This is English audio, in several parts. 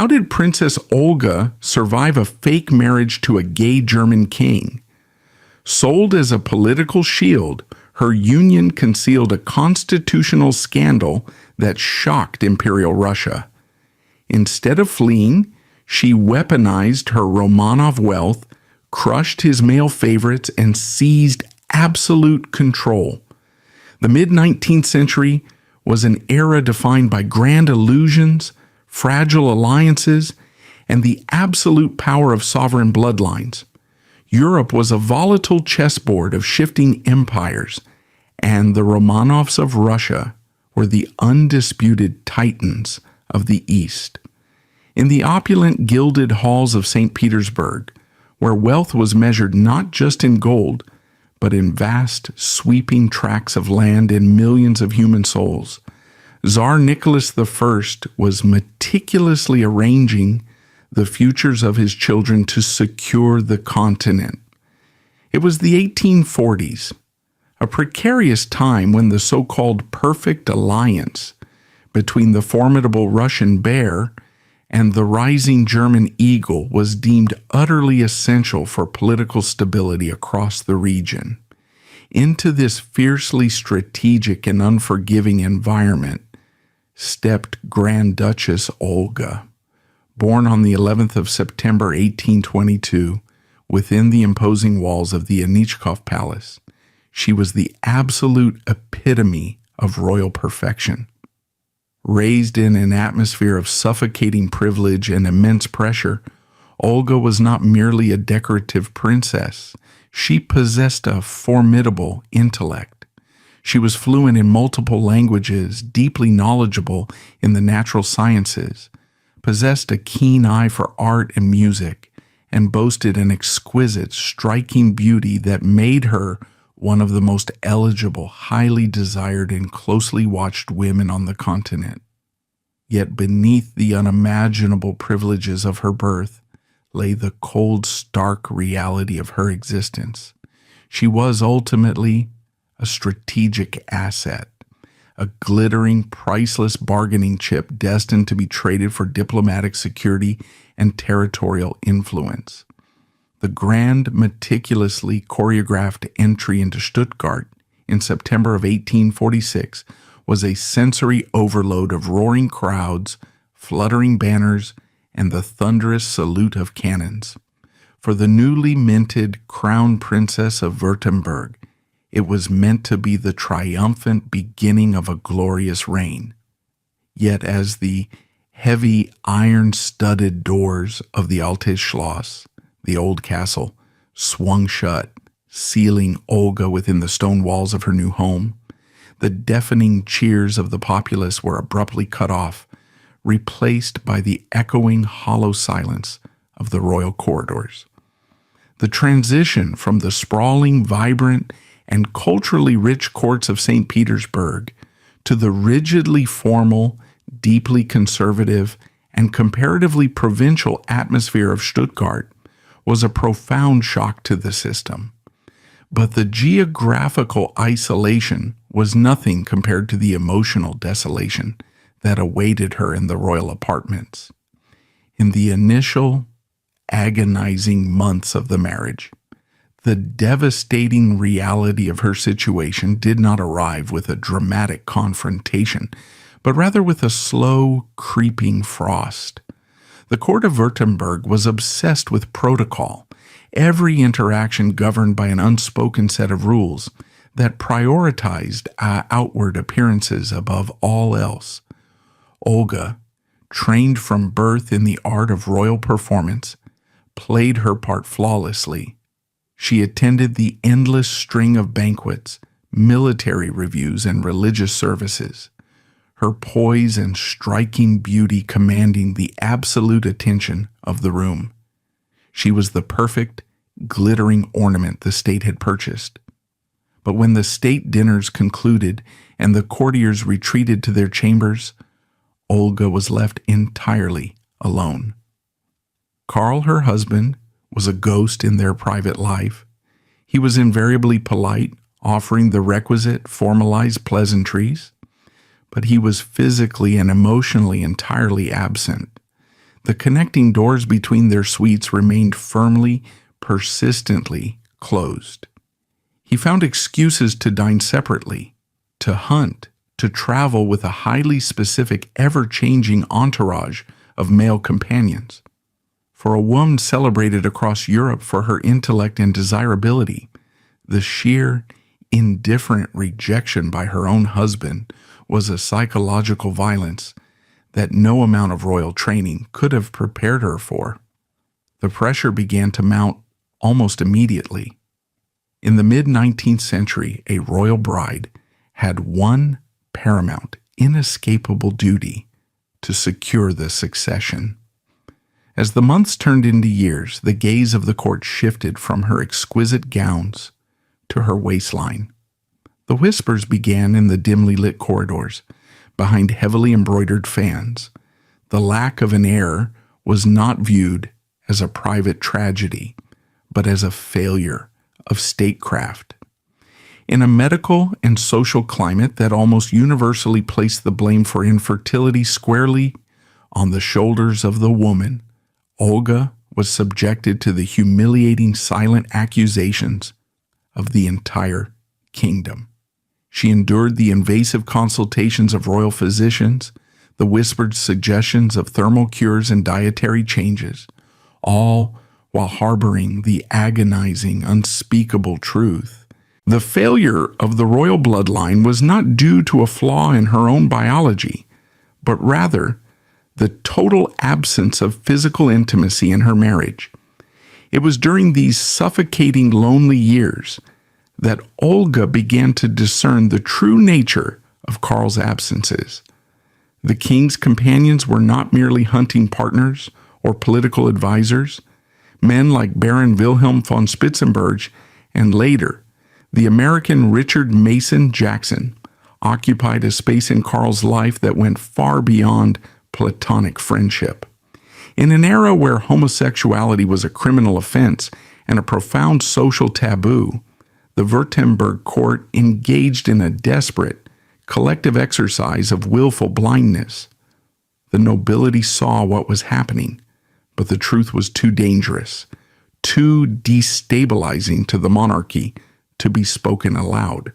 How did Princess Olga survive a fake marriage to a gay German king? Sold as a political shield, her union concealed a constitutional scandal that shocked Imperial Russia. Instead of fleeing, she weaponized her Romanov wealth, crushed his male favorites, and seized absolute control. The mid-19th century was an era defined by grand illusions, fragile alliances, and the absolute power of sovereign bloodlines. Europe was a volatile chessboard of shifting empires, and the Romanovs of Russia were the undisputed titans of the East. In the opulent gilded halls of St. Petersburg, where wealth was measured not just in gold, but in vast, sweeping tracts of land and millions of human souls, Tsar Nicholas I was meticulously arranging the futures of his children to secure the continent. It was the 1840s, a precarious time when the so-called perfect alliance between the formidable Russian bear and the rising German eagle was deemed utterly essential for political stability across the region. Into this fiercely strategic and unforgiving environment stepped Grand Duchess Olga. Born on the 11th of September 1822 within the imposing walls of the Anichkov Palace, she was the absolute epitome of royal perfection. Raised in an atmosphere of suffocating privilege and immense pressure, Olga was not merely a decorative princess. She possessed a formidable intellect. She was fluent in multiple languages, deeply knowledgeable in the natural sciences, possessed a keen eye for art and music, and boasted an exquisite, striking beauty that made her one of the most eligible, highly desired, and closely watched women on the continent. Yet beneath the unimaginable privileges of her birth lay the cold, stark reality of her existence. She was ultimately a strategic asset, a glittering, priceless bargaining chip destined to be traded for diplomatic security and territorial influence. The grand, meticulously choreographed entry into Stuttgart in September of 1846 was a sensory overload of roaring crowds, fluttering banners, and the thunderous salute of cannons. For the newly minted Crown Princess of Württemberg, it was meant to be the triumphant beginning of a glorious reign. Yet as the heavy iron-studded doors of the Altes Schloss, the old castle, swung shut, sealing Olga within the stone walls of her new home, the deafening cheers of the populace were abruptly cut off, replaced by the echoing hollow silence of the royal corridors. The transition from the sprawling, vibrant, and culturally rich courts of St. Petersburg to the rigidly formal, deeply conservative, and comparatively provincial atmosphere of Stuttgart was a profound shock to the system. But the geographical isolation was nothing compared to the emotional desolation that awaited her in the royal apartments. In the initial, agonizing months of the marriage, the devastating reality of her situation did not arrive with a dramatic confrontation, but rather with a slow, creeping frost. The court of Württemberg was obsessed with protocol, every interaction governed by an unspoken set of rules that prioritized outward appearances above all else. Olga, trained from birth in the art of royal performance, played her part flawlessly. She attended the endless string of banquets, military reviews, and religious services, her poise and striking beauty commanding the absolute attention of the room. She was the perfect, glittering ornament the state had purchased. But when the state dinners concluded and the courtiers retreated to their chambers, Olga was left entirely alone. Karl, her husband, was a ghost in their private life. He was invariably polite, offering the requisite formalized pleasantries, but he was physically and emotionally entirely absent. The connecting doors between their suites remained firmly, persistently closed. He found excuses to dine separately, to hunt, to travel with a highly specific, ever-changing entourage of male companions. For a woman celebrated across Europe for her intellect and desirability, the sheer, indifferent rejection by her own husband was a psychological violence that no amount of royal training could have prepared her for. The pressure began to mount almost immediately. In the mid-19th century, a royal bride had one paramount, inescapable duty: to secure the succession. As the months turned into years, the gaze of the court shifted from her exquisite gowns to her waistline. The whispers began in the dimly lit corridors, behind heavily embroidered fans. The lack of an heir was not viewed as a private tragedy, but as a failure of statecraft. In a medical and social climate that almost universally placed the blame for infertility squarely on the shoulders of the woman, Olga was subjected to the humiliating silent accusations of the entire kingdom. She endured the invasive consultations of royal physicians, the whispered suggestions of thermal cures and dietary changes, all while harboring the agonizing, unspeakable truth. The failure of the royal bloodline was not due to a flaw in her own biology, but rather the total absence of physical intimacy in her marriage. It was during these suffocating, lonely years that Olga began to discern the true nature of Karl's absences. The king's companions were not merely hunting partners or political advisors. Men like Baron Wilhelm von Spitzenberg and later the American Richard Mason Jackson occupied a space in Karl's life that went far beyond platonic friendship. In an era where homosexuality was a criminal offense and a profound social taboo, the Württemberg court engaged in a desperate, collective exercise of willful blindness. The nobility saw what was happening, but the truth was too dangerous, too destabilizing to the monarchy to be spoken aloud.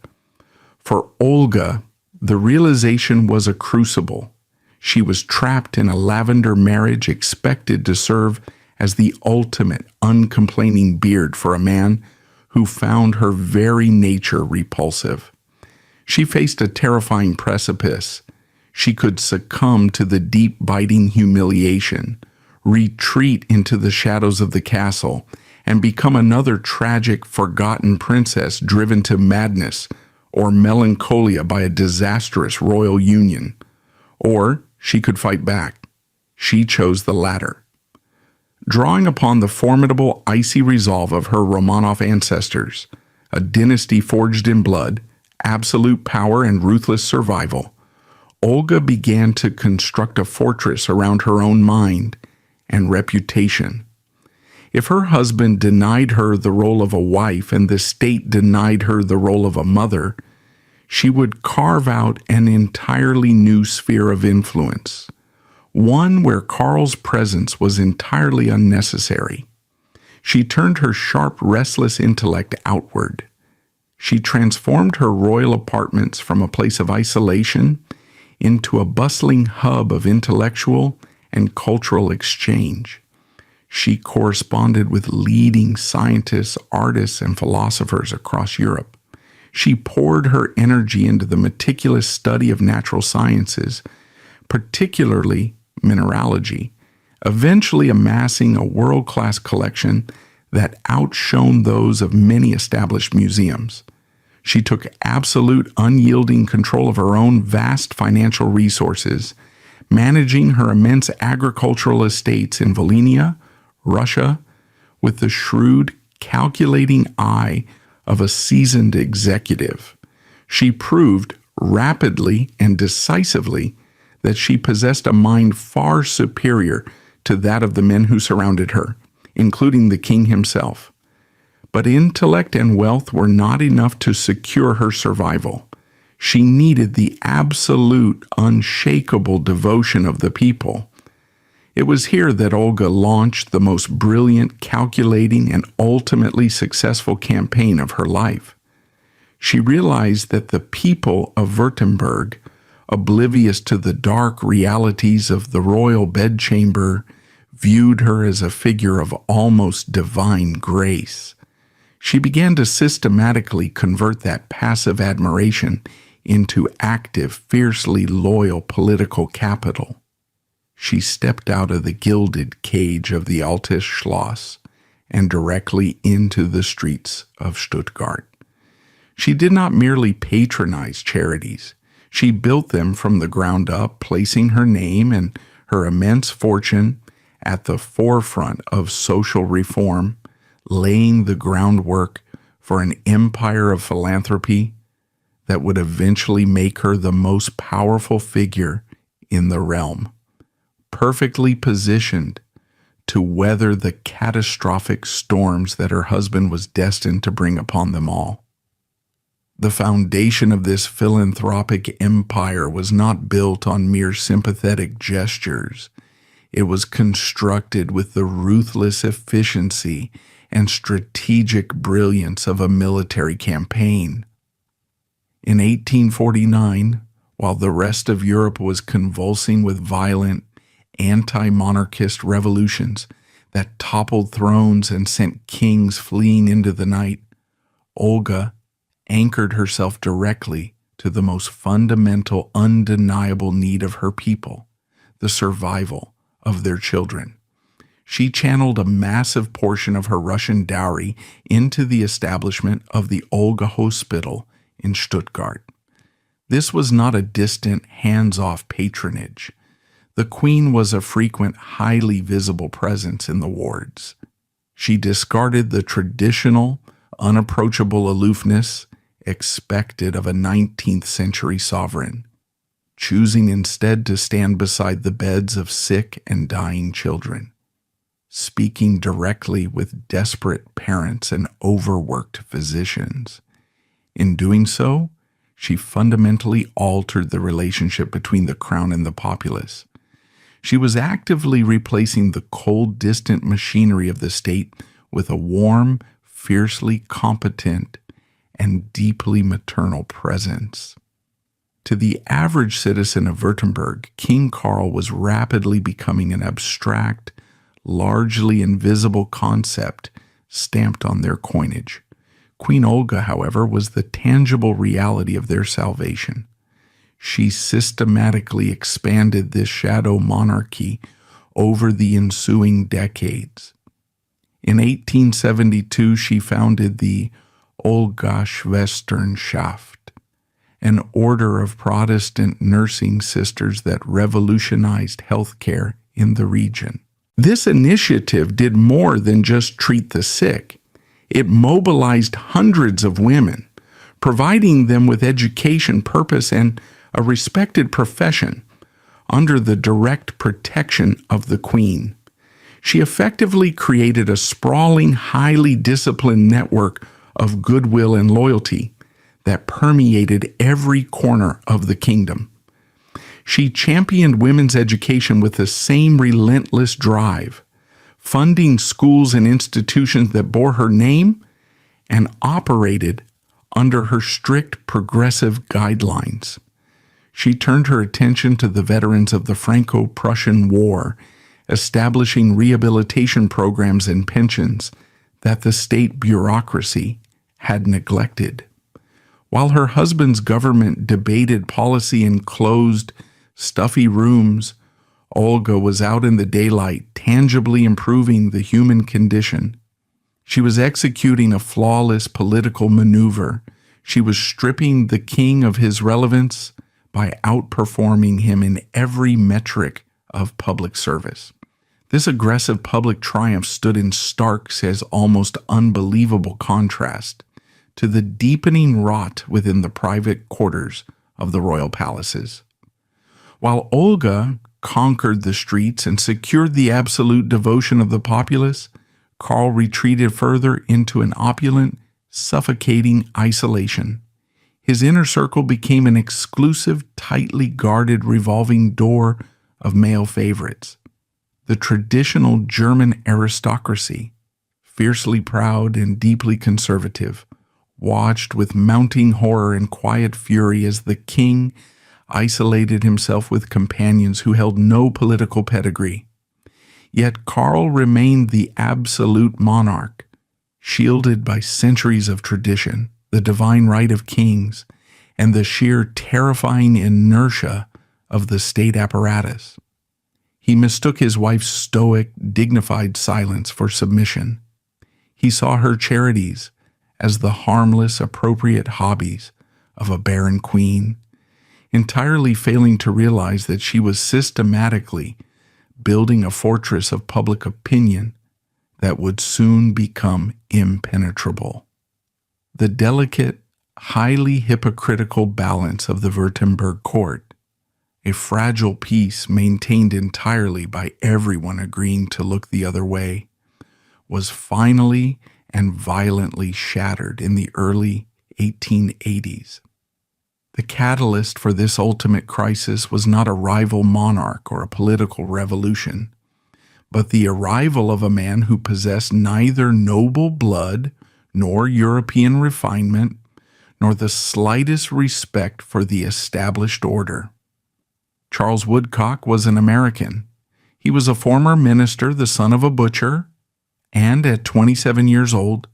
For Olga, the realization was a crucible. She was trapped in a lavender marriage expected to serve as the ultimate uncomplaining beard for a man who found her very nature repulsive. She faced a terrifying precipice. She could succumb to the deep, biting humiliation, retreat into the shadows of the castle, and become another tragic, forgotten princess driven to madness or melancholia by a disastrous royal union. Or she could fight back. She chose the latter. Drawing upon the formidable, icy resolve of her Romanov ancestors, a dynasty forged in blood, absolute power, and ruthless survival, Olga began to construct a fortress around her own mind and reputation. If her husband denied her the role of a wife and the state denied her the role of a mother, she would carve out an entirely new sphere of influence, one where Karl's presence was entirely unnecessary. She turned her sharp, restless intellect outward. She transformed her royal apartments from a place of isolation into a bustling hub of intellectual and cultural exchange. She corresponded with leading scientists, artists, and philosophers across Europe. She poured her energy into the meticulous study of natural sciences, particularly mineralogy, eventually amassing a world-class collection that outshone those of many established museums. She took absolute, unyielding control of her own vast financial resources, managing her immense agricultural estates in Volhynia, Russia, with the shrewd, calculating eye of a seasoned executive. She proved rapidly and decisively that she possessed a mind far superior to that of the men who surrounded her, including the king himself. But intellect and wealth were not enough to secure her survival. She needed the absolute, unshakable devotion of the people. It was here that Olga launched the most brilliant, calculating, and ultimately successful campaign of her life. She realized that the people of Württemberg, oblivious to the dark realities of the royal bedchamber, viewed her as a figure of almost divine grace. She began to systematically convert that passive admiration into active, fiercely loyal political capital. She stepped out of the gilded cage of the Altes Schloss and directly into the streets of Stuttgart. She did not merely patronize charities. She built them from the ground up, placing her name and her immense fortune at the forefront of social reform, laying the groundwork for an empire of philanthropy that would eventually make her the most powerful figure in the realm, perfectly positioned to weather the catastrophic storms that her husband was destined to bring upon them all. The foundation of this philanthropic empire was not built on mere sympathetic gestures. It was constructed with the ruthless efficiency and strategic brilliance of a military campaign. In 1849, while the rest of Europe was convulsing with violent anti-monarchist revolutions that toppled thrones and sent kings fleeing into the night, Olga anchored herself directly to the most fundamental, undeniable need of her people, the survival of their children. She channeled a massive portion of her Russian dowry into the establishment of the Olga Hospital in Stuttgart. This was not a distant, hands-off patronage. The Queen was a frequent, highly visible presence in the wards. She discarded the traditional, unapproachable aloofness expected of a 19th century sovereign, choosing instead to stand beside the beds of sick and dying children, speaking directly with desperate parents and overworked physicians. In doing so, she fundamentally altered the relationship between the crown and the populace. She was actively replacing the cold, distant machinery of the state with a warm, fiercely competent, and deeply maternal presence. To the average citizen of Württemberg, King Karl was rapidly becoming an abstract, largely invisible concept stamped on their coinage. Queen Olga, however, was the tangible reality of their salvation. She systematically expanded this shadow monarchy over the ensuing decades. In 1872, she founded the Olga-Schwesternschaft, an order of Protestant nursing sisters that revolutionized healthcare in the region. This initiative did more than just treat the sick. It mobilized hundreds of women, providing them with education, purpose, and a respected profession under the direct protection of the Queen. She effectively created a sprawling, highly disciplined network of goodwill and loyalty that permeated every corner of the kingdom. She championed women's education with the same relentless drive, funding schools and institutions that bore her name and operated under her strict progressive guidelines. She turned her attention to the veterans of the Franco-Prussian War, establishing rehabilitation programs and pensions that the state bureaucracy had neglected. While her husband's government debated policy in closed, stuffy rooms, Olga was out in the daylight, tangibly improving the human condition. She was executing a flawless political maneuver. She was stripping the king of his relevance by outperforming him in every metric of public service. This aggressive public triumph stood in stark, says almost unbelievable contrast to the deepening rot within the private quarters of the royal palaces. While Olga conquered the streets and secured the absolute devotion of the populace, Karl retreated further into an opulent, suffocating isolation. His inner circle became an exclusive, tightly guarded revolving door of male favorites. The traditional German aristocracy, fiercely proud and deeply conservative, watched with mounting horror and quiet fury as the king isolated himself with companions who held no political pedigree. Yet Karl remained the absolute monarch, shielded by centuries of tradition, the divine right of kings, and the sheer terrifying inertia of the state apparatus. He mistook his wife's stoic, dignified silence for submission. He saw her charities as the harmless, appropriate hobbies of a barren queen, entirely failing to realize that she was systematically building a fortress of public opinion that would soon become impenetrable. The delicate, highly hypocritical balance of the Württemberg court, a fragile peace maintained entirely by everyone agreeing to look the other way, was finally and violently shattered in the early 1880s. The catalyst for this ultimate crisis was not a rival monarch or a political revolution, but the arrival of a man who possessed neither noble blood nor European refinement, nor the slightest respect for the established order. Charles Woodcock was an American. He was a former minister, the son of a butcher, and at 27 years old,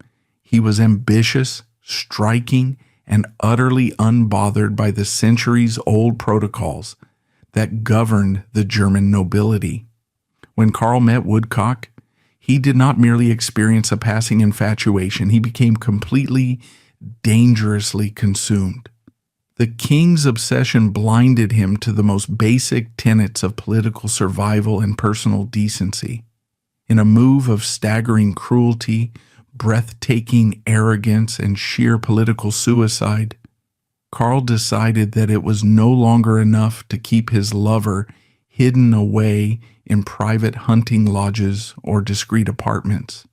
he was ambitious, striking, and utterly unbothered by the centuries-old protocols that governed the German nobility. When Karl met Woodcock, he did not merely experience a passing infatuation, he became completely, dangerously consumed. The king's obsession blinded him to the most basic tenets of political survival and personal decency. In a move of staggering cruelty, breathtaking arrogance, and sheer political suicide, Karl decided that it was no longer enough to keep his lover hidden away in private hunting lodges or discreet apartments.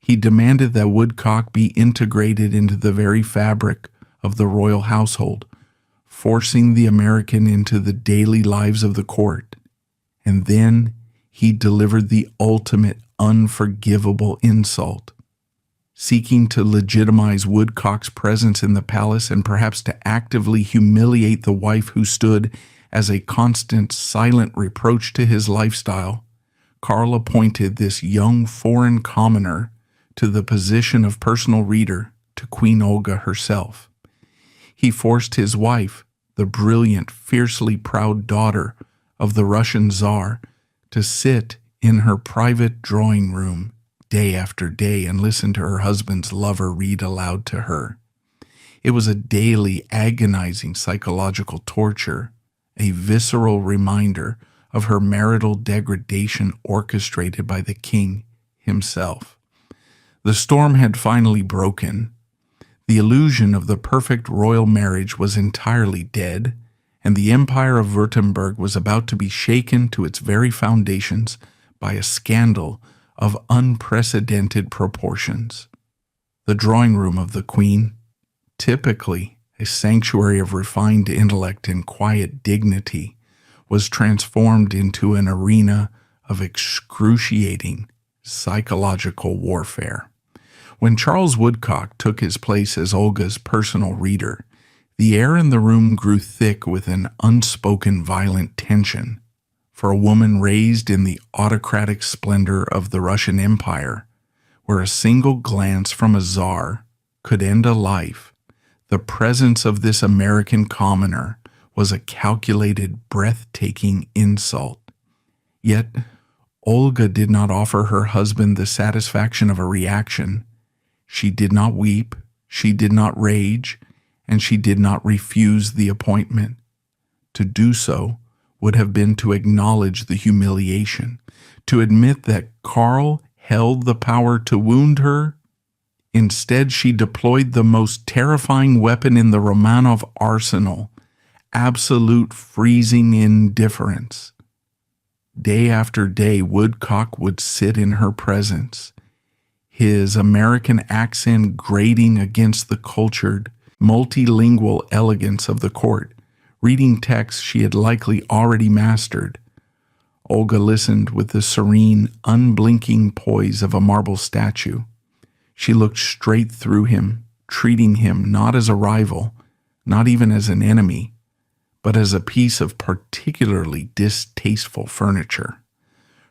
He demanded that Woodcock be integrated into the very fabric of the royal household, forcing the American into the daily lives of the court. And then he delivered the ultimate unforgivable insult, seeking to legitimize Woodcock's presence in the palace and perhaps to actively humiliate the wife who stood as a constant, silent reproach to his lifestyle. Karl appointed this young foreign commoner to the position of personal reader to Queen Olga herself. He forced his wife, the brilliant, fiercely proud daughter of the Russian Tsar, to sit in her private drawing room day after day and listen to her husband's lover read aloud to her. It was a daily, agonizing psychological torture, a visceral reminder of her marital degradation orchestrated by the king himself. The storm had finally broken. The illusion of the perfect royal marriage was entirely dead, and the Empire of Württemberg was about to be shaken to its very foundations by a scandal of unprecedented proportions. The drawing room of the Queen, typically a sanctuary of refined intellect and quiet dignity, was transformed into an arena of excruciating psychological warfare. When Charles Woodcock took his place as Olga's personal reader, the air in the room grew thick with an unspoken violent tension. For a woman raised in the autocratic splendor of the Russian Empire, where a single glance from a czar could end a life, the presence of this American commoner was a calculated, breathtaking insult. Yet, Olga did not offer her husband the satisfaction of a reaction. She did not weep, she did not rage, and she did not refuse the appointment. To do so would have been to acknowledge the humiliation, to admit that Karl held the power to wound her. Instead, she deployed the most terrifying weapon in the Romanov arsenal, absolute freezing indifference. Day after day, Woodcock would sit in her presence, his American accent grating against the cultured, multilingual elegance of the court, reading texts she had likely already mastered. Olga listened with the serene, unblinking poise of a marble statue. She looked straight through him, treating him not as a rival, not even as an enemy, but as a piece of particularly distasteful furniture.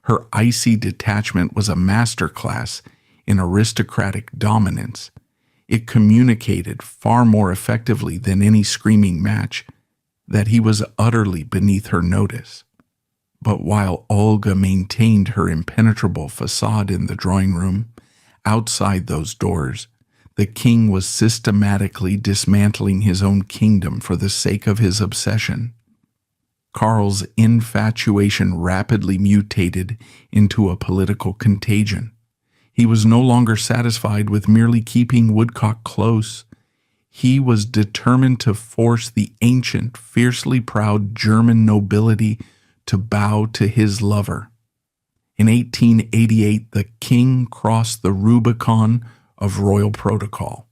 Her icy detachment was a masterclass in aristocratic dominance. It communicated far more effectively than any screaming match that he was utterly beneath her notice. But while Olga maintained her impenetrable facade in the drawing room, outside those doors, the king was systematically dismantling his own kingdom for the sake of his obsession. Karl's infatuation rapidly mutated into a political contagion. He was no longer satisfied with merely keeping Woodcock close. He was determined to force the ancient, fiercely proud German nobility to bow to his lover. In 1888, the king crossed the Rubicon of royal protocol.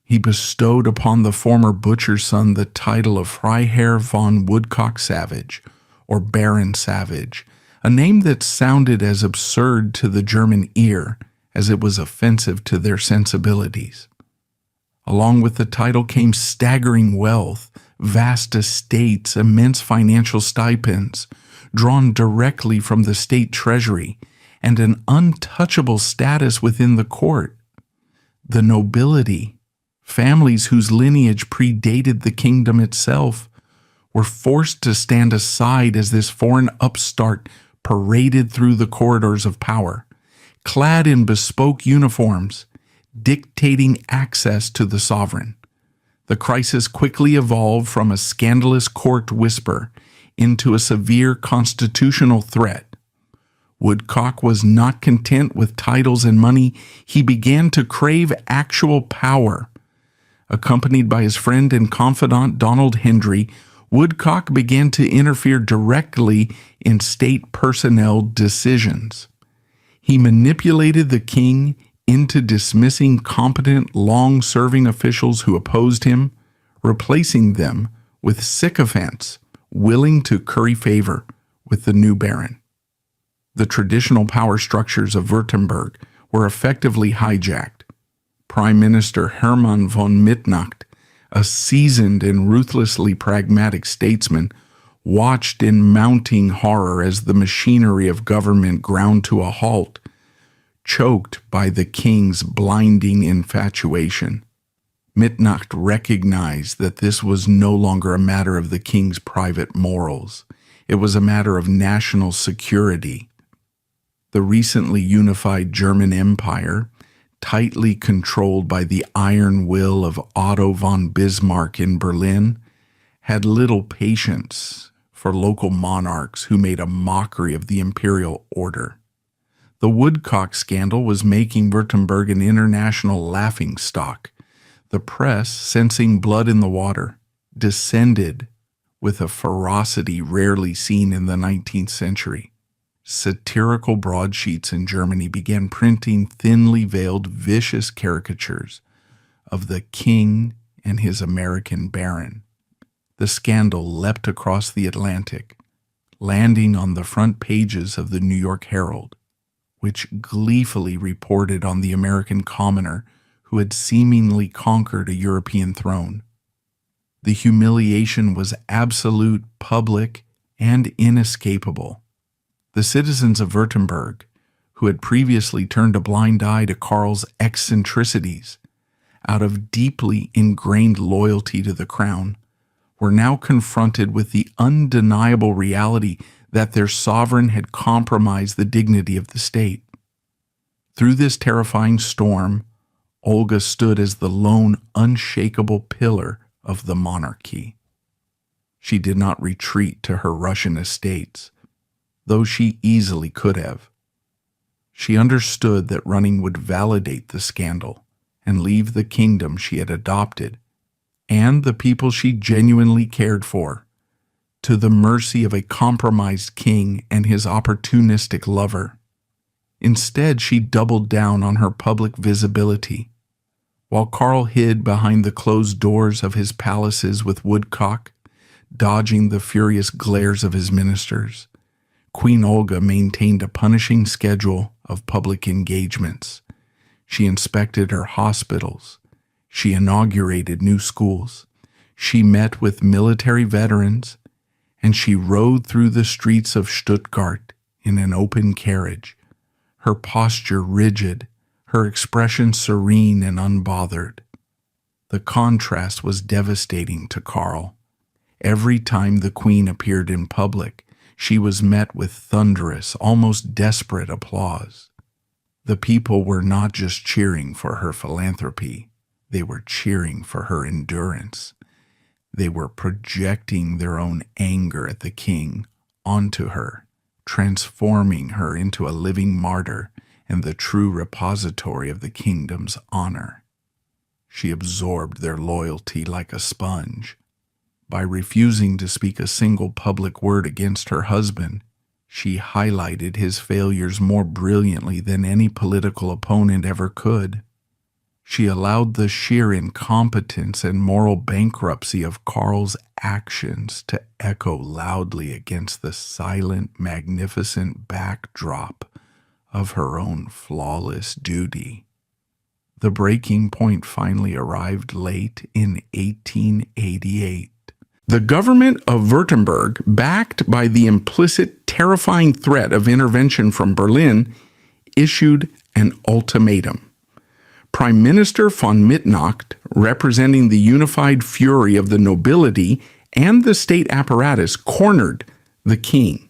He bestowed upon the former butcher's son the title of Freiherr von Woodcock Savage, or Baron Savage, a name that sounded as absurd to the German ear as it was offensive to their sensibilities. Along with the title came staggering wealth, vast estates, immense financial stipends, drawn directly from the state treasury, and an untouchable status within the court. The nobility, families whose lineage predated the kingdom itself, were forced to stand aside as this foreign upstart paraded through the corridors of power, clad in bespoke uniforms, dictating access to the sovereign. The crisis quickly evolved from a scandalous court whisper into a severe constitutional threat. Woodcock was not content with titles and money. He began to crave actual power. Accompanied by his friend and confidant Donald Hendry, Woodcock began to interfere directly in state personnel decisions. He manipulated the king into dismissing competent, long-serving officials who opposed him, replacing them with sycophants willing to curry favor with the new baron. The traditional power structures of Württemberg were effectively hijacked. Prime Minister Hermann von Mitternacht, a seasoned and ruthlessly pragmatic statesman, watched in mounting horror as the machinery of government ground to a halt, choked by the king's blinding infatuation. Mitternacht recognized that this was no longer a matter of the king's private morals. It was a matter of national security. The recently unified German Empire, tightly controlled by the iron will of Otto von Bismarck in Berlin, had little patience for local monarchs who made a mockery of the imperial order. The Woodcock scandal was making Württemberg an international laughingstock. The press, sensing blood in the water, descended with a ferocity rarely seen in the 19th century. Satirical broadsheets in Germany began printing thinly veiled, vicious caricatures of the king and his American baron. The scandal leapt across the Atlantic, landing on the front pages of the New York Herald, which gleefully reported on the American commoner who had seemingly conquered a European throne. The humiliation was absolute, public, and inescapable. The citizens of Württemberg, who had previously turned a blind eye to Karl's eccentricities, out of deeply ingrained loyalty to the crown, were now confronted with the undeniable reality that their sovereign had compromised the dignity of the state. Through this terrifying storm, Olga stood as the lone, unshakable pillar of the monarchy. She did not retreat to her Russian estates, though she easily could have. She understood that running would validate the scandal and leave the kingdom she had adopted and the people she genuinely cared for to the mercy of a compromised king and his opportunistic lover. Instead, she doubled down on her public visibility. While Karl hid behind the closed doors of his palaces with Woodcock, dodging the furious glares of his ministers, Queen Olga maintained a punishing schedule of public engagements. She inspected her hospitals. She inaugurated new schools. She met with military veterans, and she rode through the streets of Stuttgart in an open carriage, her posture rigid, her expression serene and unbothered. The contrast was devastating to Karl. Every time the Queen appeared in public, she was met with thunderous, almost desperate applause. The people were not just cheering for her philanthropy, they were cheering for her endurance. They were projecting their own anger at the king onto her, transforming her into a living martyr and the true repository of the kingdom's honor. She absorbed their loyalty like a sponge. By refusing to speak a single public word against her husband, she highlighted his failures more brilliantly than any political opponent ever could. She allowed the sheer incompetence and moral bankruptcy of Karl's actions to echo loudly against the silent, magnificent backdrop of her own flawless duty. The breaking point finally arrived late in 1888. The government of Württemberg, backed by the implicit, terrifying threat of intervention from Berlin, issued an ultimatum. Prime Minister von Mitternacht, representing the unified fury of the nobility and the state apparatus, cornered the king.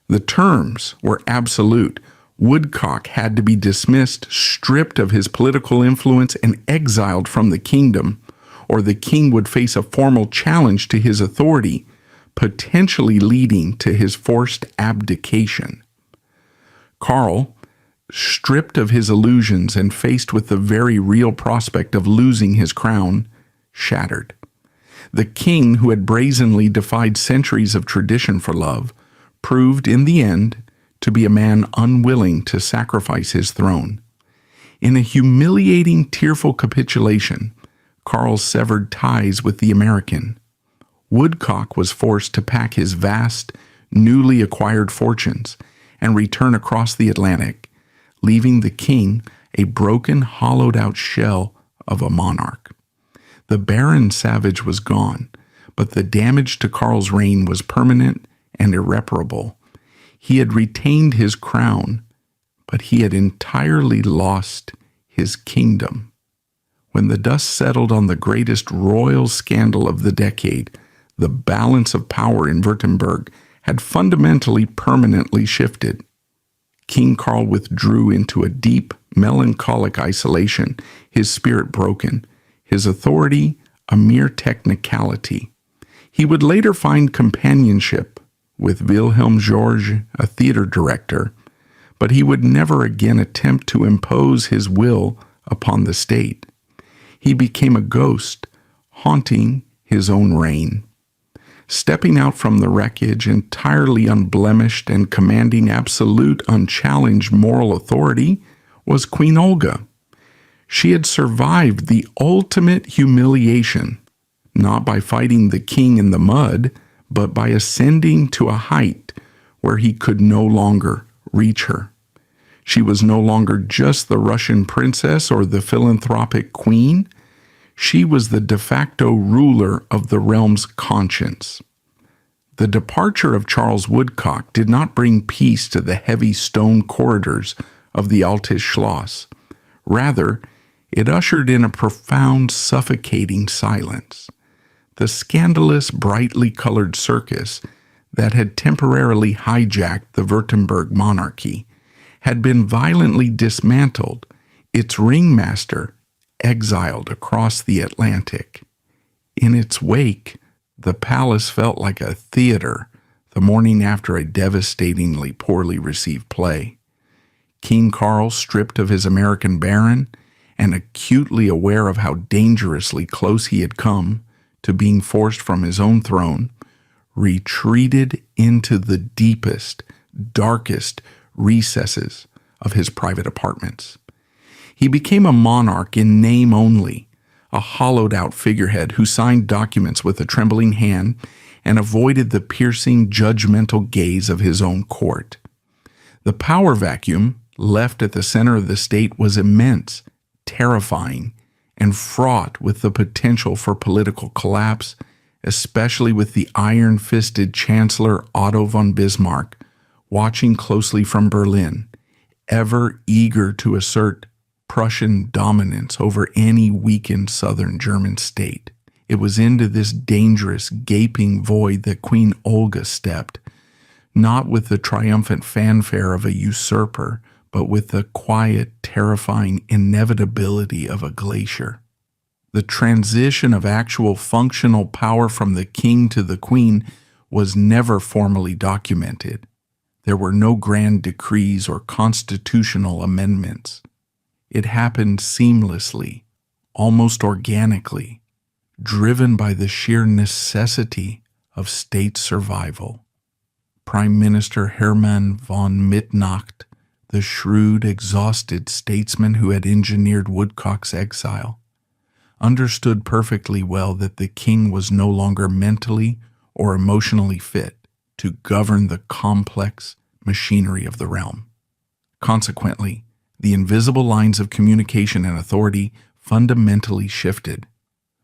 The terms were absolute. Woodcock had to be dismissed, stripped of his political influence, and exiled from the kingdom, or the king would face a formal challenge to his authority, potentially leading to his forced abdication. Karl, stripped of his illusions and faced with the very real prospect of losing his crown, shattered. The king, who had brazenly defied centuries of tradition for love, proved in the end to be a man unwilling to sacrifice his throne. In a humiliating, tearful capitulation, Karl severed ties with the American. Woodcock was forced to pack his vast, newly acquired fortunes and return across the Atlantic, leaving the king a broken, hollowed-out shell of a monarch. The barren savage was gone, but the damage to Karl's reign was permanent and irreparable. He had retained his crown, but he had entirely lost his kingdom. When the dust settled on the greatest royal scandal of the decade, the balance of power in Württemberg had fundamentally, permanently shifted. King Karl withdrew into a deep, melancholic isolation, his spirit broken, his authority a mere technicality. He would later find companionship with Wilhelm George, a theater director, but he would never again attempt to impose his will upon the state. He became a ghost, haunting his own reign. Stepping out from the wreckage, entirely unblemished and commanding absolute, unchallenged moral authority, was Queen Olga. She had survived the ultimate humiliation, not by fighting the king in the mud, but by ascending to a height where he could no longer reach her. She was no longer just the Russian princess or the philanthropic queen. She was the de facto ruler of the realm's conscience. The departure of Charles Woodcock did not bring peace to the heavy stone corridors of the Altes Schloss. Rather, it ushered in a profound, suffocating silence. The scandalous, brightly colored circus that had temporarily hijacked the Württemberg monarchy had been violently dismantled, its ringmaster exiled across the Atlantic. In its wake, the palace felt like a theater the morning after a devastatingly poorly received play. King Karl, stripped of his American baron and acutely aware of how dangerously close he had come to being forced from his own throne, retreated into the deepest, darkest recesses of his private apartments. He became a monarch in name only, a hollowed-out figurehead who signed documents with a trembling hand and avoided the piercing, judgmental gaze of his own court. The power vacuum left at the center of the state was immense, terrifying, and fraught with the potential for political collapse, especially with the iron-fisted Chancellor Otto von Bismarck watching closely from Berlin, ever eager to assert Prussian dominance over any weakened southern German state. It was into this dangerous, gaping void that Queen Olga stepped, not with the triumphant fanfare of a usurper, but with the quiet, terrifying inevitability of a glacier. The transition of actual functional power from the king to the queen was never formally documented. There were no grand decrees or constitutional amendments. It happened seamlessly, almost organically, driven by the sheer necessity of state survival. Prime Minister Hermann von Mitternacht, the shrewd, exhausted statesman who had engineered Woodcock's exile, understood perfectly well that the king was no longer mentally or emotionally fit to govern the complex machinery of the realm. Consequently, the invisible lines of communication and authority fundamentally shifted.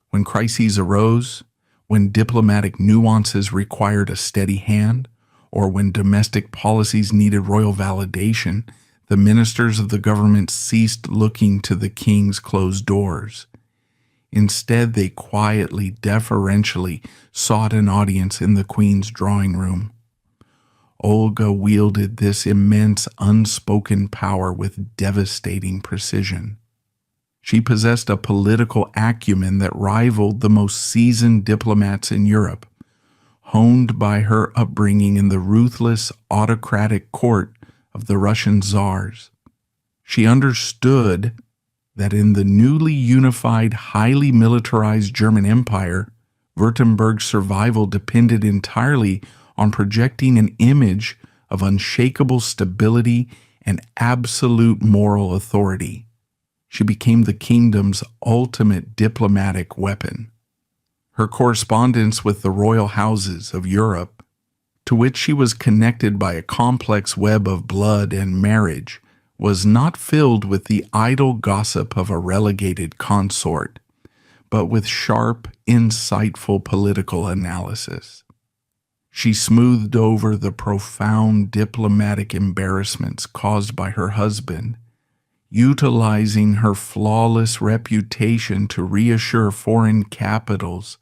When crises arose, when diplomatic nuances required a steady hand, or when domestic policies needed royal validation, the ministers of the government ceased looking to the king's closed doors. Instead, they quietly, deferentially sought an audience in the queen's drawing room. Olga wielded this immense unspoken power with devastating precision. She possessed a political acumen that rivaled the most seasoned diplomats in Europe, honed by her upbringing in the ruthless, autocratic court of the Russian czars. She understood that in the newly unified, highly militarized German Empire, Württemberg's survival depended entirely on projecting an image of unshakable stability and absolute moral authority. She became the kingdom's ultimate diplomatic weapon. Her correspondence with the royal houses of Europe, to which she was connected by a complex web of blood and marriage, was not filled with the idle gossip of a relegated consort, but with sharp, insightful political analysis. She smoothed over the profound diplomatic embarrassments caused by her husband, utilizing her flawless reputation to reassure foreign capitals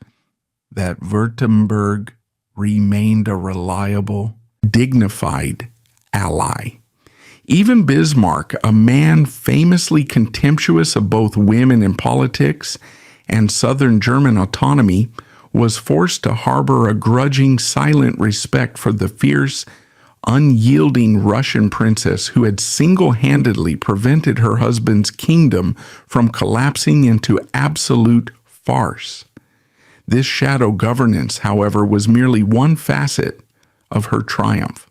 that Württemberg remained a reliable, dignified ally. Even Bismarck, a man famously contemptuous of both women in politics and southern German autonomy, was forced to harbor a grudging, silent respect for the fierce, unyielding Russian princess who had single-handedly prevented her husband's kingdom from collapsing into absolute farce. This shadow governance, however, was merely one facet of her triumph.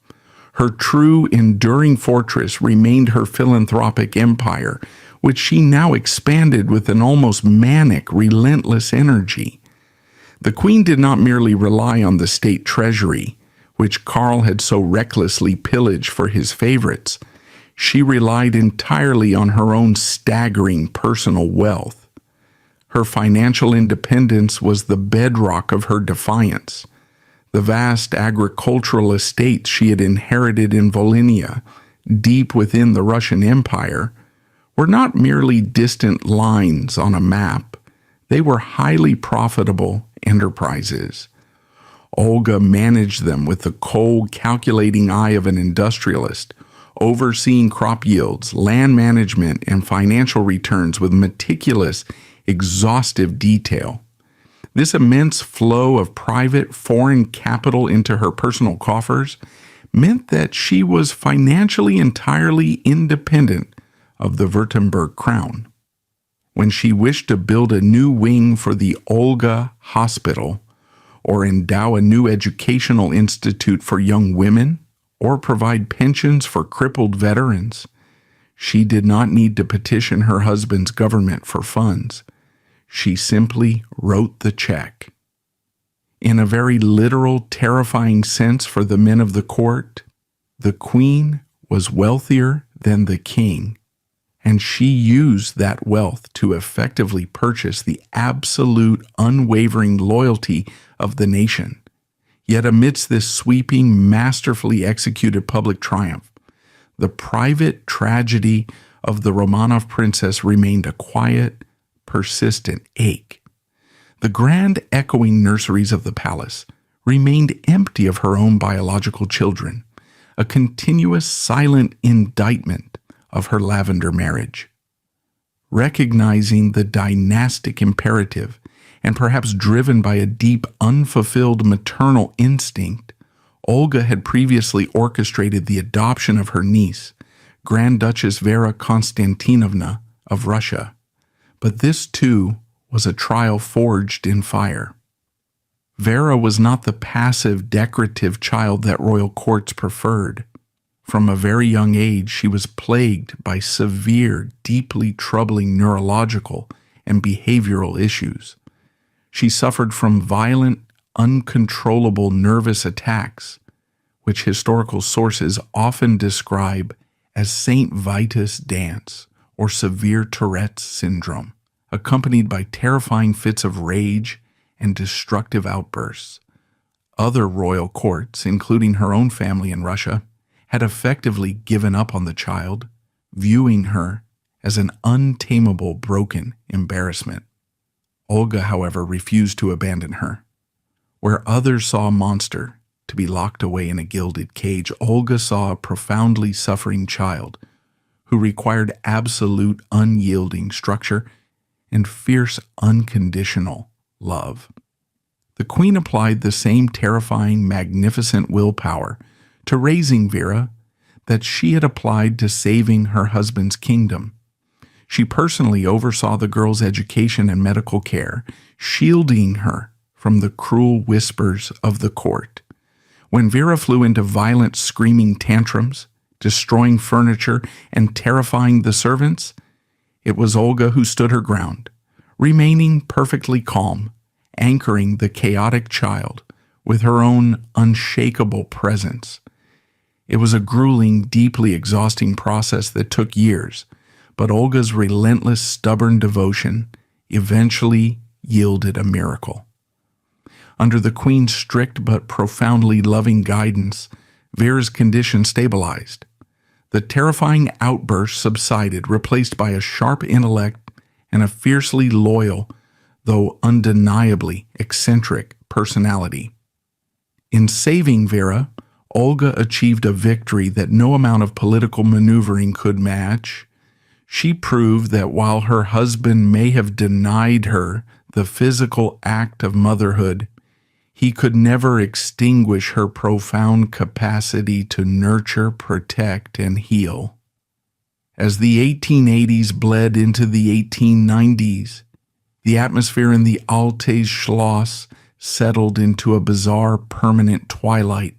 Her true, enduring fortress remained her philanthropic empire, which she now expanded with an almost manic, relentless energy. The queen did not merely rely on the state treasury, which Karl had so recklessly pillaged for his favorites. She relied entirely on her own staggering personal wealth. Her financial independence was the bedrock of her defiance. The vast agricultural estates she had inherited in Volhynia, deep within the Russian Empire, were not merely distant lines on a map. They were highly profitable enterprises. Olga managed them with the cold, calculating eye of an industrialist, overseeing crop yields, land management, and financial returns with meticulous, exhaustive detail. This immense flow of private foreign capital into her personal coffers meant that she was financially entirely independent of the Württemberg crown. When she wished to build a new wing for the Olga Hospital, or endow a new educational institute for young women, or provide pensions for crippled veterans, she did not need to petition her husband's government for funds. She simply wrote the check. In a very literal, terrifying sense for the men of the court, the queen was wealthier than the king, and she used that wealth to effectively purchase the absolute, unwavering loyalty of the nation. Yet amidst this sweeping, masterfully executed public triumph, the private tragedy of the Romanov princess remained a quiet, persistent ache. The grand echoing nurseries of the palace remained empty of her own biological children, a continuous silent indictment of her lavender marriage. Recognizing the dynastic imperative, and perhaps driven by a deep, unfulfilled maternal instinct, Olga had previously orchestrated the adoption of her niece, Grand Duchess Vera Konstantinovna of Russia. But this, too, was a trial forged in fire. Vera was not the passive, decorative child that royal courts preferred. From a very young age, she was plagued by severe, deeply troubling neurological and behavioral issues. She suffered from violent, uncontrollable nervous attacks, which historical sources often describe as St. Vitus dance or severe Tourette's syndrome, accompanied by terrifying fits of rage and destructive outbursts. Other royal courts, including her own family in Russia, had effectively given up on the child, viewing her as an untamable, broken embarrassment. Olga, however, refused to abandon her. Where others saw a monster to be locked away in a gilded cage, Olga saw a profoundly suffering child who required absolute, unyielding structure and fierce, unconditional love. The queen applied the same terrifying, magnificent willpower to raising Vera that she had applied to saving her husband's kingdom. She personally oversaw the girl's education and medical care, shielding her from the cruel whispers of the court. When Vera flew into violent, screaming tantrums, destroying furniture and terrifying the servants, it was Olga who stood her ground, remaining perfectly calm, anchoring the chaotic child with her own unshakable presence. It was a grueling, deeply exhausting process that took years, but Olga's relentless, stubborn devotion eventually yielded a miracle. Under the queen's strict but profoundly loving guidance, Vera's condition stabilized. The terrifying outburst subsided, replaced by a sharp intellect and a fiercely loyal, though undeniably eccentric, personality. In saving Vera, Olga achieved a victory that no amount of political maneuvering could match. She proved that while her husband may have denied her the physical act of motherhood, he could never extinguish her profound capacity to nurture, protect, and heal. As the 1880s bled into the 1890s, the atmosphere in the Altes Schloss settled into a bizarre, permanent twilight.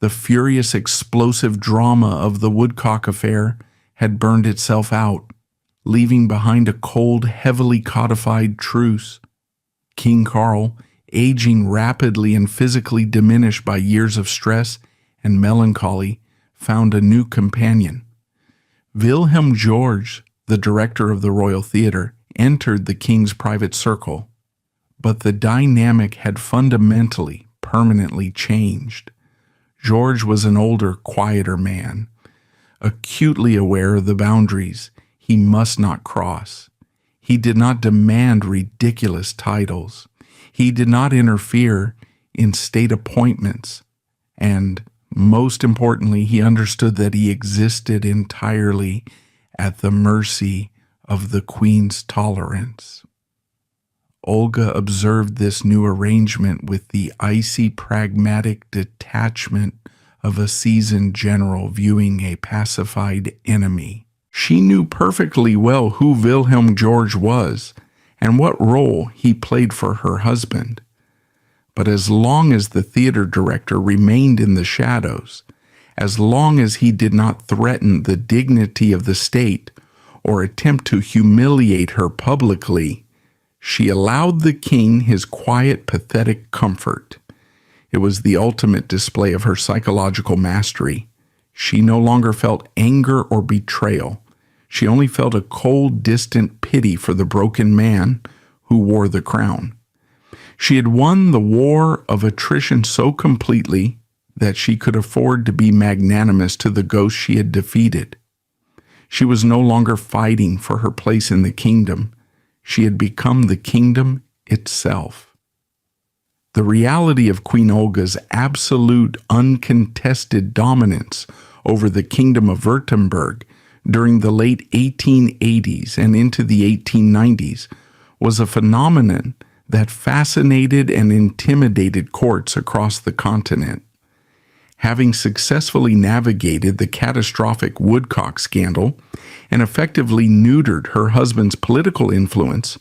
The furious, explosive drama of the Woodcock affair had burned itself out, leaving behind a cold, heavily codified truce. King Carl, aging rapidly and physically diminished by years of stress and melancholy, found a new companion. Wilhelm George, the director of the Royal Theatre, entered the king's private circle, but the dynamic had fundamentally, permanently changed. George was an older, quieter man, acutely aware of the boundaries he must not cross. He did not demand ridiculous titles. He did not interfere in state appointments, and most importantly, he understood that he existed entirely at the mercy of the queen's tolerance. Olga observed this new arrangement with the icy, pragmatic detachment of a seasoned general viewing a pacified enemy. She knew perfectly well who Wilhelm George was and what role he played for her husband. But as long as the theater director remained in the shadows, as long as he did not threaten the dignity of the state or attempt to humiliate her publicly, She allowed the king his quiet, pathetic comfort. It was the ultimate display of her psychological mastery. She no longer felt anger or betrayal. She only felt a cold, distant pity for the broken man who wore the crown. She had won the war of attrition so completely that she could afford to be magnanimous to the ghost she had defeated. She was no longer fighting for her place in the kingdom. She had become the kingdom itself. The reality of Queen Olga's absolute, uncontested dominance over the kingdom of Württemberg during the late 1880s and into the 1890s was a phenomenon that fascinated and intimidated courts across the continent. Having successfully navigated the catastrophic Woodcock scandal and effectively neutered her husband's political influence,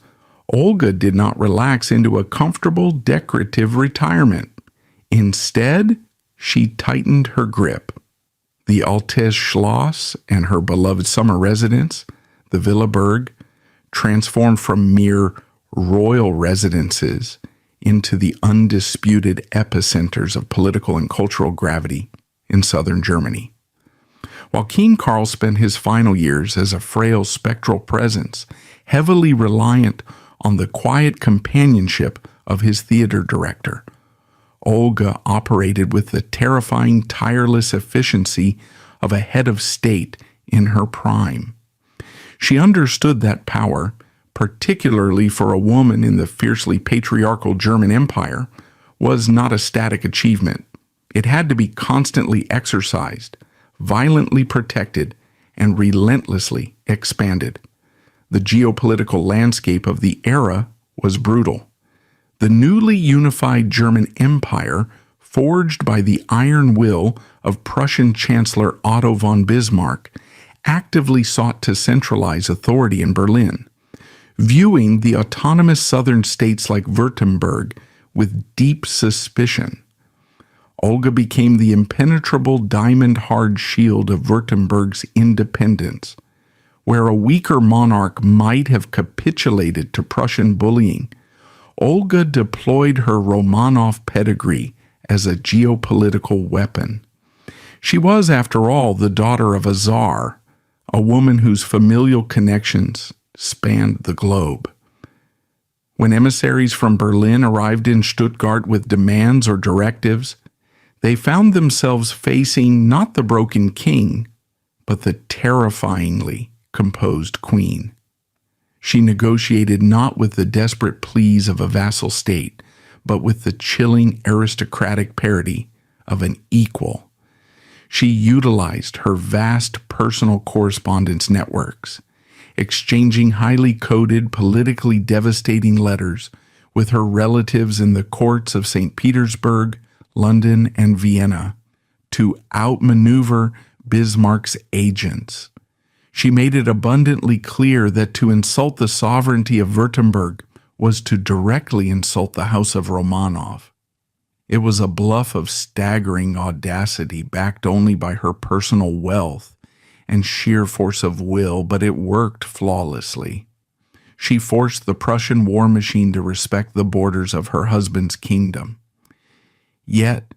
Olga did not relax into a comfortable, decorative retirement. Instead, she tightened her grip. The Altes Schloss and her beloved summer residence, the Villa Berg, transformed from mere royal residences into the undisputed epicenters of political and cultural gravity in southern Germany. While King Karl spent his final years as a frail spectral presence, heavily reliant on the quiet companionship of his theater director, Olga operated with the terrifying, tireless efficiency of a head of state in her prime. She understood that power, particularly for a woman in the fiercely patriarchal German Empire, was not a static achievement. It had to be constantly exercised, violently protected, and relentlessly expanded. The geopolitical landscape of the era was brutal. The newly unified German Empire, forged by the iron will of Prussian Chancellor Otto von Bismarck, actively sought to centralize authority in Berlin, viewing the autonomous southern states like Württemberg with deep suspicion. Olga became the impenetrable diamond-hard shield of Württemberg's independence. Where a weaker monarch might have capitulated to Prussian bullying, Olga deployed her Romanov pedigree as a geopolitical weapon. She was, after all, the daughter of a czar, a woman whose familial connections spanned the globe. When emissaries from Berlin arrived in Stuttgart with demands or directives, they found themselves facing not the broken king, but the terrifyingly composed queen. She negotiated not with the desperate pleas of a vassal state, but with the chilling aristocratic parity of an equal. She utilized her vast personal correspondence networks, exchanging highly coded, politically devastating letters with her relatives in the courts of St. Petersburg, London, and Vienna to outmaneuver Bismarck's agents. She made it abundantly clear that to insult the sovereignty of Württemberg was to directly insult the House of Romanov. It was a bluff of staggering audacity backed only by her personal wealth and sheer force of will, but it worked flawlessly. She forced the Prussian war machine to respect the borders of her husband's kingdom. Yet,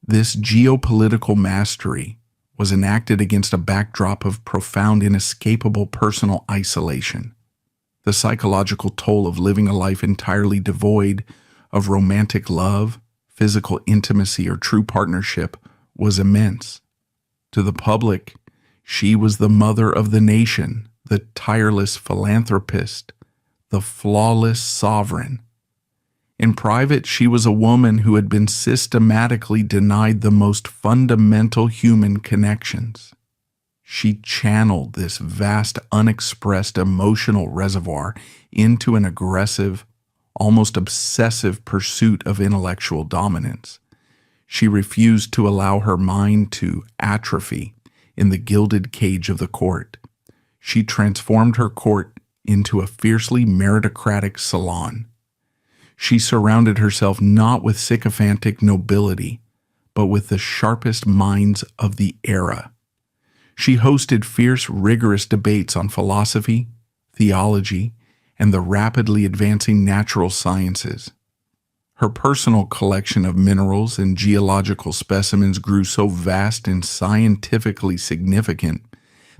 this geopolitical mastery was enacted against a backdrop of profound, inescapable personal isolation. The psychological toll of living a life entirely devoid of romantic love, physical intimacy, or true partnership was immense. To the public, she was the mother of the nation, the tireless philanthropist, the flawless sovereign. In private, she was a woman who had been systematically denied the most fundamental human connections. She channeled this vast, unexpressed emotional reservoir into an aggressive, almost obsessive pursuit of intellectual dominance. She refused to allow her mind to atrophy in the gilded cage of the court. She transformed her court into a fiercely meritocratic salon. She surrounded herself not with sycophantic nobility, but with the sharpest minds of the era. She hosted fierce, rigorous debates on philosophy, theology, and the rapidly advancing natural sciences. Her personal collection of minerals and geological specimens grew so vast and scientifically significant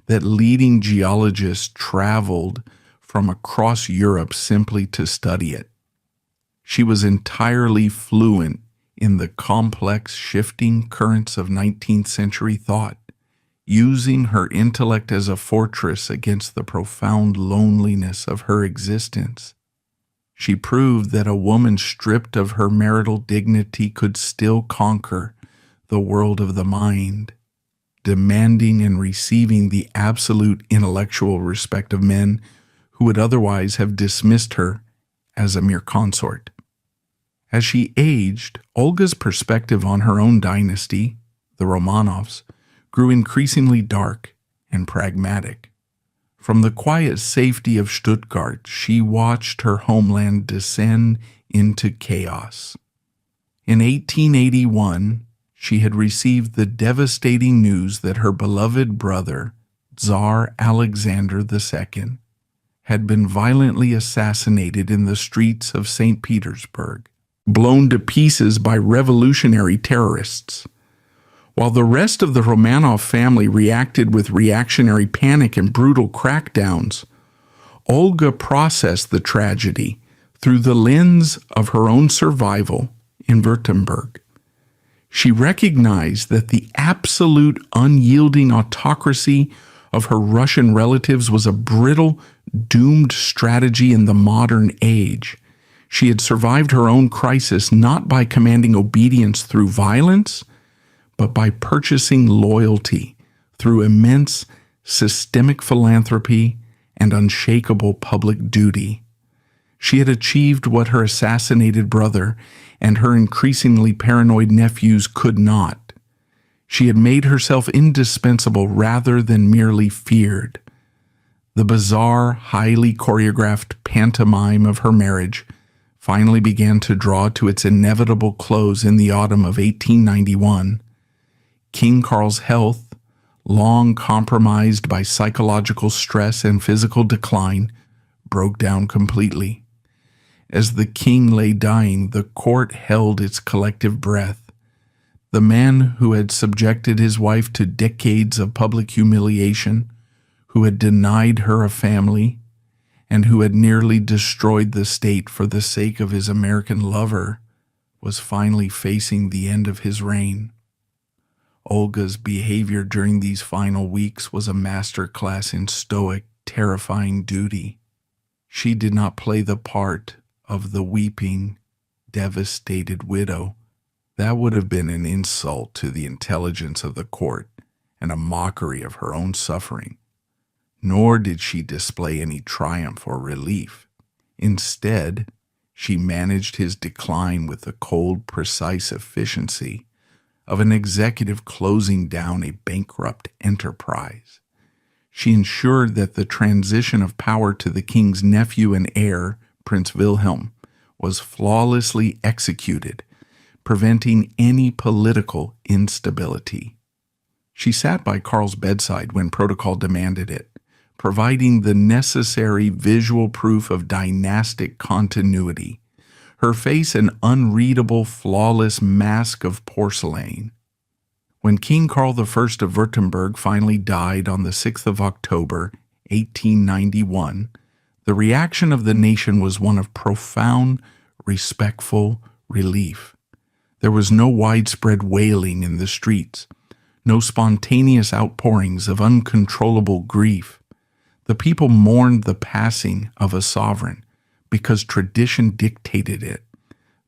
that leading geologists traveled from across Europe simply to study it. She was entirely fluent in the complex, shifting currents of 19th century thought, using her intellect as a fortress against the profound loneliness of her existence. She proved that a woman stripped of her marital dignity could still conquer the world of the mind, demanding and receiving the absolute intellectual respect of men who would otherwise have dismissed her as a mere consort. As she aged, Olga's perspective on her own dynasty, the Romanovs, grew increasingly dark and pragmatic. From the quiet safety of Stuttgart, she watched her homeland descend into chaos. In 1881, she had received the devastating news that her beloved brother, Tsar Alexander II, had been violently assassinated in the streets of St. Petersburg, blown to pieces by revolutionary terrorists. While the rest of the Romanov family reacted with reactionary panic and brutal crackdowns, Olga processed the tragedy through the lens of her own survival in Württemberg. She recognized that the absolute unyielding autocracy of her Russian relatives was a brittle, doomed strategy in the modern age. She had survived her own crisis not by commanding obedience through violence, but by purchasing loyalty through immense systemic philanthropy and unshakable public duty. She had achieved what her assassinated brother and her increasingly paranoid nephews could not. She had made herself indispensable rather than merely feared. The bizarre, highly choreographed pantomime of her marriage finally began to draw to its inevitable close in the autumn of 1891. King Carl's health, long compromised by psychological stress and physical decline, broke down completely. As the king lay dying, the court held its collective breath. The man who had subjected his wife to decades of public humiliation, who had denied her a family, and who had nearly destroyed the state for the sake of his American lover, was finally facing the end of his reign. Olga's behavior during these final weeks was a masterclass in stoic, terrifying duty. She did not play the part of the weeping, devastated widow. That would have been an insult to the intelligence of the court and a mockery of her own suffering. Nor did she display any triumph or relief. Instead, she managed his decline with the cold, precise efficiency of an executive closing down a bankrupt enterprise. She ensured that the transition of power to the king's nephew and heir, Prince Wilhelm, was flawlessly executed, preventing any political instability. She sat by Karl's bedside when protocol demanded it, providing the necessary visual proof of dynastic continuity, her face an unreadable, flawless mask of porcelain. When King Karl I of Württemberg finally died on the 6th of October, 1891, the reaction of the nation was one of profound, respectful relief. There was no widespread wailing in the streets, no spontaneous outpourings of uncontrollable grief. The people mourned the passing of a sovereign because tradition dictated it,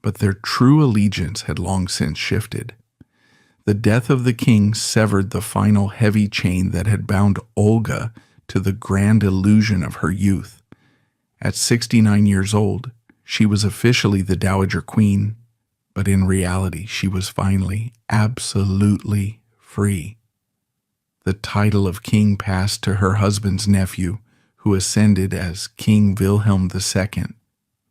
but their true allegiance had long since shifted. The death of the king severed the final heavy chain that had bound Olga to the grand illusion of her youth. At 69 years old, she was officially the Dowager Queen, but in reality she was finally absolutely free. The title of king passed to her husband's nephew, who ascended as King Wilhelm II,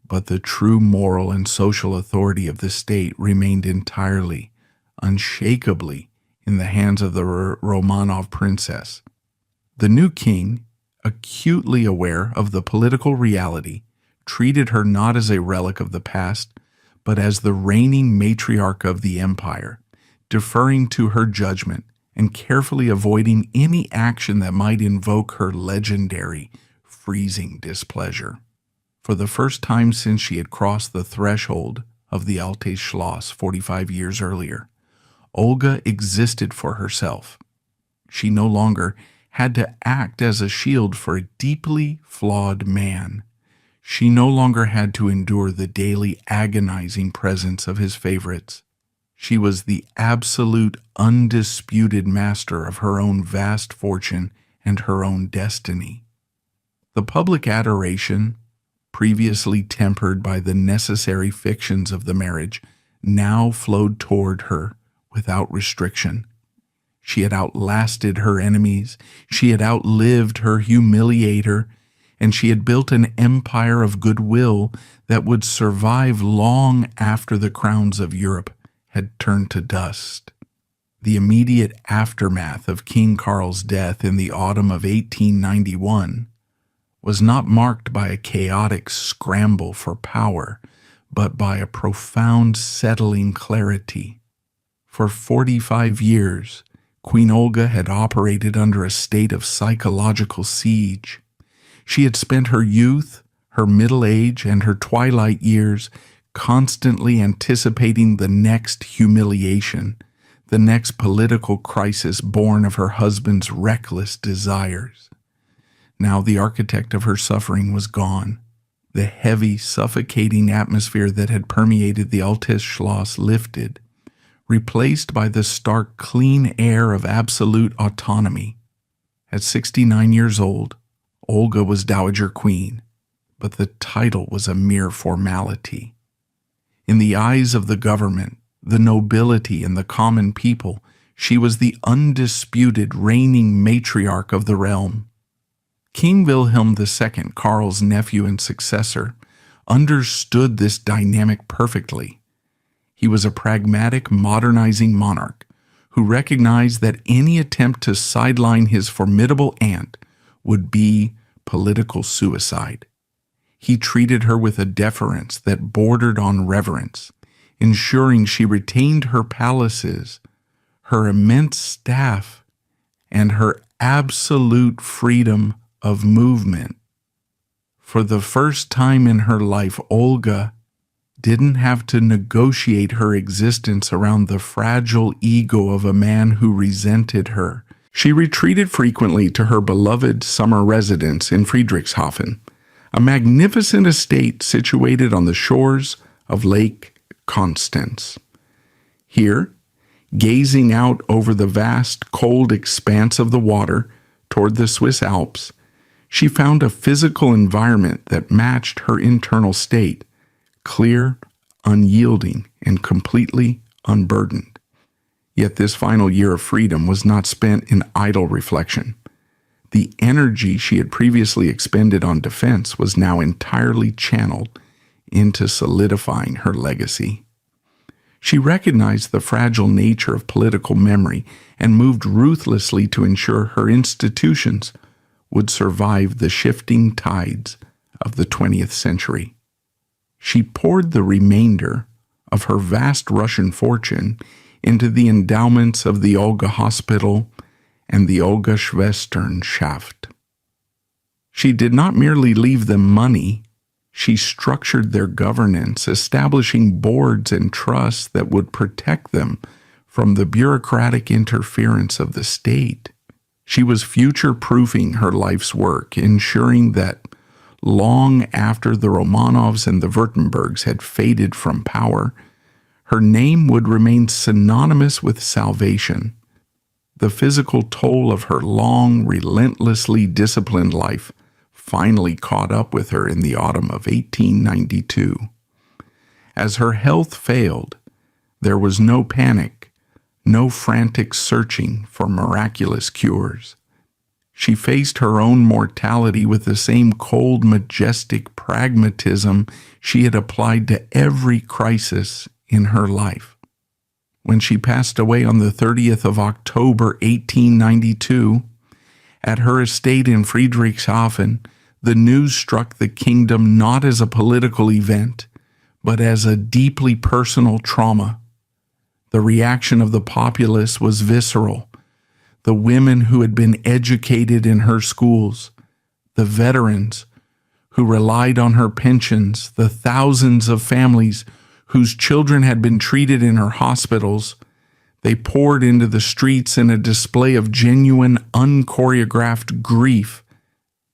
but the true moral and social authority of the state remained entirely, unshakably, in the hands of the Romanov princess. The new king, acutely aware of the political reality, treated her not as a relic of the past, but as the reigning matriarch of the empire, deferring to her judgment and carefully avoiding any action that might invoke her legendary freezing displeasure. For the first time since she had crossed the threshold of the Altes Schloss 45 years earlier, Olga existed for herself. She no longer had to act as a shield for a deeply flawed man. She no longer had to endure the daily agonizing presence of his favorites. She was the absolute, undisputed master of her own vast fortune and her own destiny. The public adoration, previously tempered by the necessary fictions of the marriage, now flowed toward her without restriction. She had outlasted her enemies, she had outlived her humiliator, and she had built an empire of goodwill that would survive long after the crowns of Europe had turned to dust. The immediate aftermath of King Karl's death in the autumn of 1891 was not marked by a chaotic scramble for power, but by a profound settling clarity. For 45 years, Queen Olga had operated under a state of psychological siege. She had spent her youth, her middle age, and her twilight years constantly anticipating the next humiliation, the next political crisis born of her husband's reckless desires. Now the architect of her suffering was gone. The heavy, suffocating atmosphere that had permeated the Altes Schloss lifted, replaced by the stark, clean air of absolute autonomy. At 69 years old, Olga was Dowager Queen, but the title was a mere formality. In the eyes of the government, the nobility, and the common people, she was the undisputed reigning matriarch of the realm. King Wilhelm II, Karl's nephew and successor, understood this dynamic perfectly. He was a pragmatic, modernizing monarch who recognized that any attempt to sideline his formidable aunt would be political suicide. He treated her with a deference that bordered on reverence, ensuring she retained her palaces, her immense staff, and her absolute freedom of movement. For the first time in her life, Olga didn't have to negotiate her existence around the fragile ego of a man who resented her. She retreated frequently to her beloved summer residence in Friedrichshafen, a magnificent estate situated on the shores of Lake Constance. Here, gazing out over the vast, cold expanse of the water toward the Swiss Alps, she found a physical environment that matched her internal state, clear, unyielding, and completely unburdened. Yet this final year of freedom was not spent in idle reflection. The energy she had previously expended on defense was now entirely channeled into solidifying her legacy. She recognized the fragile nature of political memory and moved ruthlessly to ensure her institutions would survive the shifting tides of the 20th century. She poured the remainder of her vast Russian fortune into the endowments of the Olga Hospital and the Olga Schwesternschaft. She did not merely leave them money, she structured their governance, establishing boards and trusts that would protect them from the bureaucratic interference of the state. She was future-proofing her life's work, ensuring that long after the Romanovs and the Württembergs had faded from power, her name would remain synonymous with salvation. The physical toll of her long, relentlessly disciplined life finally caught up with her in the autumn of 1892. As her health failed, there was no panic, no frantic searching for miraculous cures. She faced her own mortality with the same cold, majestic pragmatism she had applied to every crisis in her life. When she passed away on the 30th of October, 1892, at her estate in Friedrichshafen, The news struck the kingdom not as a political event, but as a deeply personal trauma. The reaction of the populace was visceral. The women who had been educated in her schools, the veterans who relied on her pensions, the thousands of families whose children had been treated in her hospitals, they poured into the streets in a display of genuine, unchoreographed grief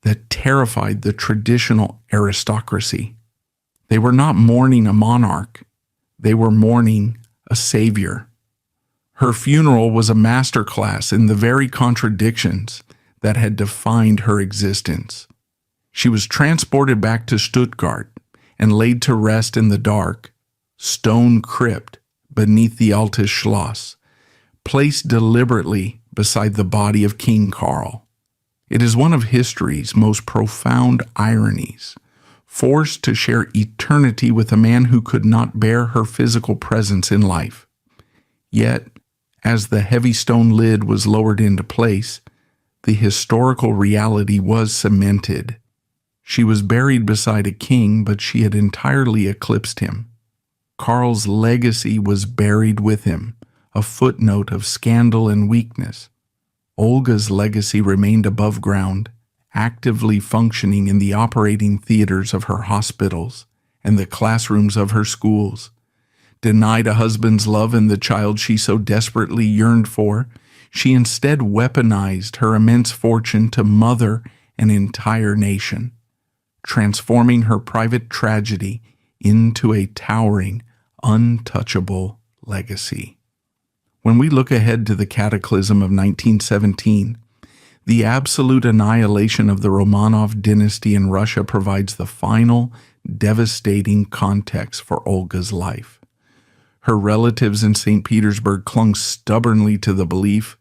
that terrified the traditional aristocracy. They were not mourning a monarch. They were mourning a savior. Her funeral was a masterclass in the very contradictions that had defined her existence. She was transported back to Stuttgart and laid to rest in the dark, stone crypt beneath the Altes Schloss, placed deliberately beside the body of King Karl. It is one of history's most profound ironies, forced to share eternity with a man who could not bear her physical presence in life. Yet, as the heavy stone lid was lowered into place, the historical reality was cemented. She was buried beside a king, but she had entirely eclipsed him. Karl's legacy was buried with him, a footnote of scandal and weakness. Olga's legacy remained above ground, actively functioning in the operating theaters of her hospitals and the classrooms of her schools. Denied a husband's love and the child she so desperately yearned for, she instead weaponized her immense fortune to mother an entire nation, transforming her private tragedy into a towering, untouchable legacy. When we look ahead to the cataclysm of 1917, the absolute annihilation of the Romanov dynasty in Russia provides the final, devastating context for Olga's life. Her relatives in St. Petersburg clung stubbornly to the belief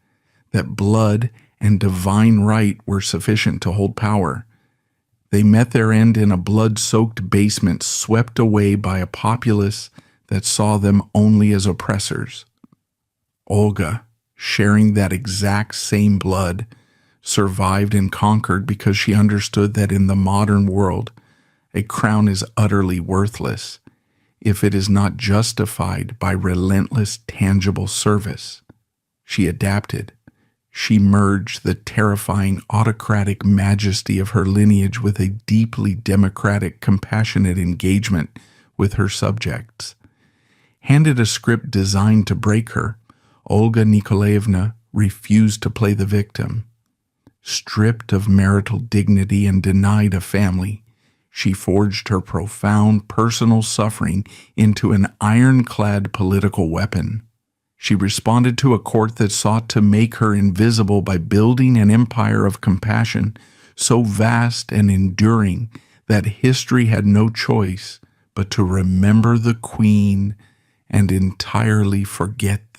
that blood and divine right were sufficient to hold power. They met their end in a blood-soaked basement swept away by a populace that saw them only as oppressors. Olga, sharing that exact same blood, survived and conquered because she understood that in the modern world, a crown is utterly worthless if it is not justified by relentless, tangible service. She adapted. She merged the terrifying autocratic majesty of her lineage with a deeply democratic, compassionate engagement with her subjects. Handed a script designed to break her, Olga Nikolaevna refused to play the victim. Stripped of marital dignity and denied a family, she forged her profound personal suffering into an ironclad political weapon. She responded to a court that sought to make her invisible by building an empire of compassion so vast and enduring that history had no choice but to remember the queen and entirely forget